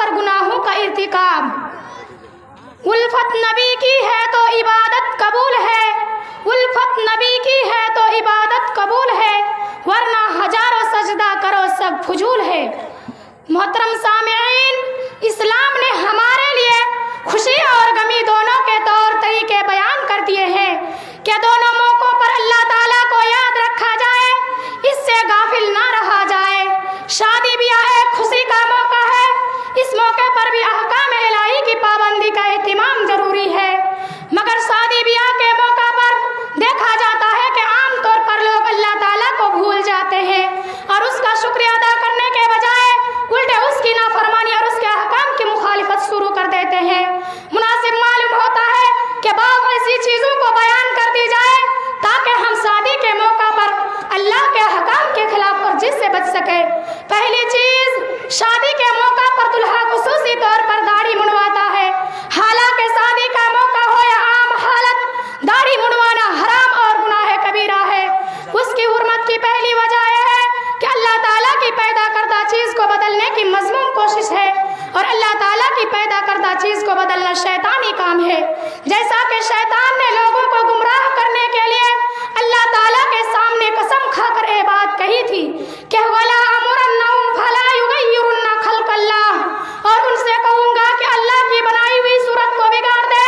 कर गुनाहों का इर्तिकाब। उल्फत नबी की है तो इबादत कबूल है, उल्फत नबी की है तो इबादत कबूल है, वरना हजारों सजदा करो सब फजूल है। मोहतरम सामिईन, इस्लाम ने हमारे लिए खुशी और गमी दोनों के तौर तरीके बयान कर दिए हैं कि दोनों मौकों पर अल्लाह ताला को याद रखा जाए, इससे गाफिल ना रहा जाए। शादी ब्याह एक खुशी का मौका है, इस मौके पर भी अहकाम इलाही की पाबंदी का एहतिमाम जरूरी है। मगर शादी ब्याह के मौका पर देखा जाता है कि आम तौर पर लोग अल्लाह ताला को भूल जाते हैं और उसका शुक्रिया अदा करने के बजाय उल्टे उसकी नाफरमानी और उसके अहकाम की मुखालिफत शुरू कर देते हैं। मुनासिब मालूम होता है कि बाव ऐसी चीज़ों को बयान कर दी जाए ताकि हम शादी के मौका पर अल्लाह के अहकाम के खिलाफ वर्जिश से बच सके। पहली चीज़, शादी के मौका पर दुल्हा खुसूसी तौर पर दाढ़ी मुंडवाता है। हालांकि शादी का मौका हो या आम हालत, दाढ़ी मुंडवाना हराम और गुनाह कबीरा है। उसकी हुर्मत की पहली वजह यह है कि अल्लाह ताला की पैदा करदा चीज़ को बदलने की मज़मूम कोशिश है और अल्लाह ताला की पैदा करदा चीज़ को बदलना शैतानी काम है। जैसा कि शैतान ने लोगों को गुमराह करने के लिए अल्लाह ताला के सामने कसम खाकर ये बात कही थी कि वला अमुरन्नहुम फला युगय्यिरुन्ना खल्क़ल्लाह, और उनसे कहूँगा कि अल्लाह की बनाई हुई सूरत को बिगाड़ दे।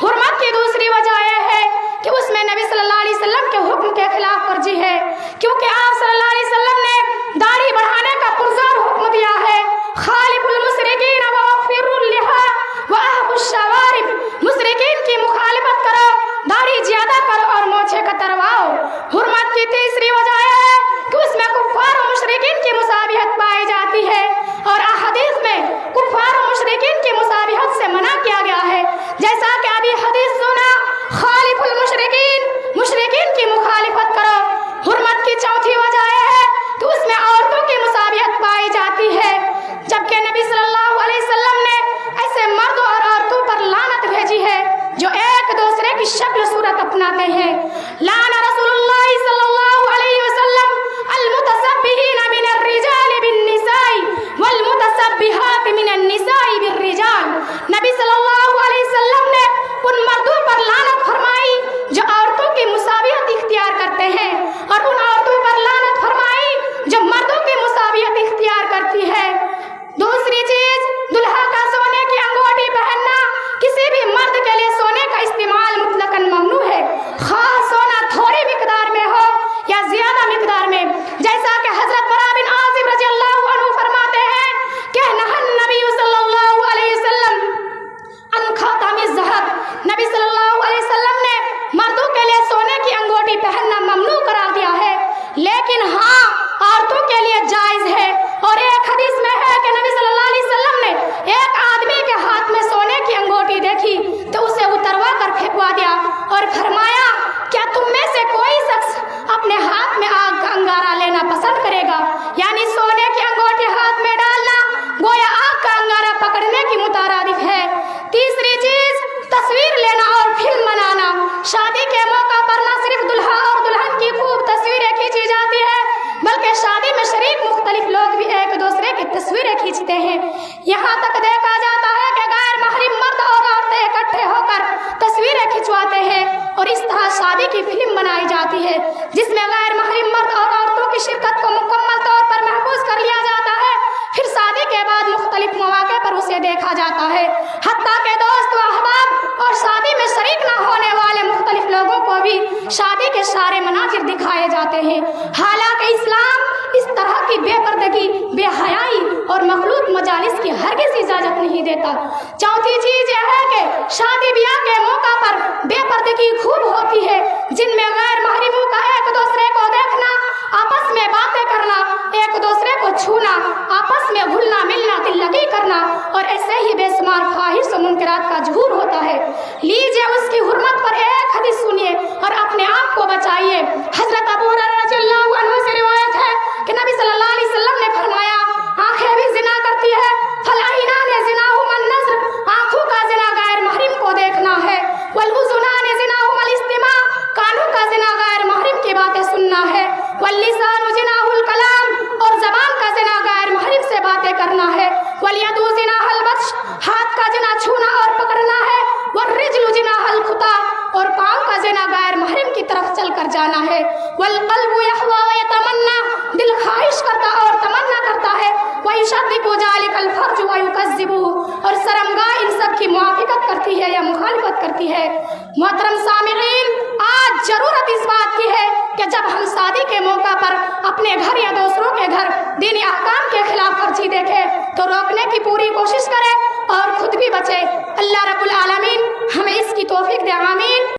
हुर्मत की दूसरी वजह यह है कि उसमें नबी सल्लल्लाहु अलैहि वसल्लम के हुक्म के खिलाफ वर्जी है, क्योंकि आप सल्लल्लाहु अलैहि वसल्लम ने दाढ़ी बढ़ाने का पुरज़ोर हुक्म दिया है। खालिफुल मुशरिकीन व वफ़िरुल लिहा व अहबुश शवारिब, मुशरिकीन की मुखालिफत करो, दाढ़ी ज्यादा करो और मोछे कतरवाओ। हुर्मत की तीसरी वजह है कि उसमें कुफ्फार और मुशरिकीन की मुसाबिहत पाई जाती है और अहदीस में कुफ्फार और मुशरिकीन की मुसाबिहत से मना किया गया है। जैसा कि अभी हदीस सुना, खालिफुल मुशरिकीन, मुशरिकीन की मुखालिफत करो। हुर्मत की चौथी वजह है कि उसमें औरतों की मुसाबिहत पाई जाती है, जबकि नबी सल्लल्लाहु अलैहि वसल्लम ने ऐसे मर्दों और औरतों पर लानत भेजी है जो एक दूसरे की शक्ल सूरत अपनाते हैं। लाना रसूलुल्लाह सल्लल्लाहु अलैहि वसल्लम अल मुतसब्बिहीन मिनर रिजाल बिन निसाई वल मुतसब्बिहात मिनन निसाई बिर रिजाल। नबी सल्लल्लाहु अलैहि वसल्लम ने उन मर्दों पर लानत फरमाई जो औरतों की मुसाबिहत इख्तियार करते हैं और उन औरतों पर लानत फरमाई जो मर्दों की मुसाबिहत इख्तियार करती है। दूसरी चीज, दुल्हा का सोने की अंगूठी पहनना किसी भी मर्द के लिए सोने का इस्तेमाल मुतलकन ममनू है, खास सोना थोड़ी मिकदार में हो या ज्यादा मिकदार में। जैसा कि हजरत बरा बिन आज़िब रज़ियल्लाहु अन्हु फरमाते हैं कि नहन नबी सल्लल्लाहु अलैहि वसल्लम अन खातमिज़ ज़हब, नबी सल्लल्लाहु अलैहि वसल्लम ने मर्दों के लिए सोने की अंगूठी पहनना ममनू करार दिया है, लेकिन हाँ औरतों के लिए जायज है। और एक हदीस में है कि नबी सल्लल्लाहु अलैहि वसल्लम ने एक आदमी के हाथ में सोने की अंगूठी देखी तो उसे उतरवा कर फेंकवा दिया और फरमाया, क्या तुम में से कोई शख्स अपने हाथ में आग का अंगारा लेना पसंद करेगा? यानी सोने की अंगूठी हाथ में डालना गोया आग का अंगारा पकड़ने की मुतारादिफ है। तीसरी चीज, तस्वीर लेना और फिल्म बनाना। शादी के मौका पर न सिर्फ दुल्हा और दुल्हन की खूब तस्वीरें खींची जाती है, बल्कि शादी में शरीक मुख्तलिफ लोग भी एक दूसरे की तस्वीरें खींचते हैं। यहाँ तक देखा जाता है कि गैर महरम मर्द और औरतें इकट्ठे होकर तस्वीरें खिंचवाते हैं और इस तरह शादी की फिल्म बनाई जाती है जिसमें गैर महरम मर्द और औरतों की शिरकत को मुकम्मल तौर पर महफूज कर लिया जाता है। फिर शादी के बाद मुख्तलिफ मौके पर उसे देखा जाता है, हत्ता के दोस्त व अहबाब और शादी में शरीक न होने वाले मुख्तलिफ लोगों को भी शादी के सारे मनाजिर दिखाए जाते हैं। हालांकि इस्लाम इस तरह की बेपर्दगी, बेहयाई और मखलूत मजालिस की हरगिज़ इजाज़त नहीं देता। चौथी चीज़ यह है कि शादी ब्याह के मौका पर बेपर्दगी खूब होती है, जिनमें गैर महरमों का एक दूसरे को देखना, आपस में बातें करना, एक दूसरे को छूना, आपस में घुलना मिलना, तिल्लगी करना और ऐसे ही बेशुमार फाहिश और मुनकरात का ज़हूर होता है। लीजिए उसकी हुर्मत पर एक हदीस सुनिए और अपने आप को बचाइए। हजरत अबू हुरैरा रज़ियल्लाहु अन्हु से रिवायत है कि नबी सल्लल्लाहु अलैहि वसल्लम ने फरमाया, आंखें भी जिना करती है, फलाइना ने जिनाहुमन नज़र, आंखों का जिना गैर महरम को देखना है, वल उज़ुना ने जिनाहुमल इस्तिमा, कानों का जिना गैर महरम की बातें सुनना है, वल लिसानु जिनाहुल कलाम, और ज़बान का जिना गैर महरम से बातें करना है, वल यदु जिनाहुल ہاتھ کا زنا چھونا اور پکڑنا ہے، والرجل جناح الخطا، اور پاؤں کا زنا غیر محرم کی طرف چل کر جانا ہے، والقلب یحوی ویتمنا، دل خواہش کرتا اور تمنا کرتا ہے، ویصدق ذلک الفرج ویکذب، اور شرمگاہ ان سب کی موافقت کرتی ہے یا مخالفت کرتی ہے۔ محترم سامعین، آج ضرورت اس بات کی ہے کہ جب ہم شادی کے موقع پر اپنے گھر یا دوسروں کے گھر دینی احکام کے خلاف ورزی دیکھیں تو روکنے کی پوری کوشش کریں اور خود بھی بچیں۔ اللہ رب العالمین ہمیں اس کی توفیق دے، آمین۔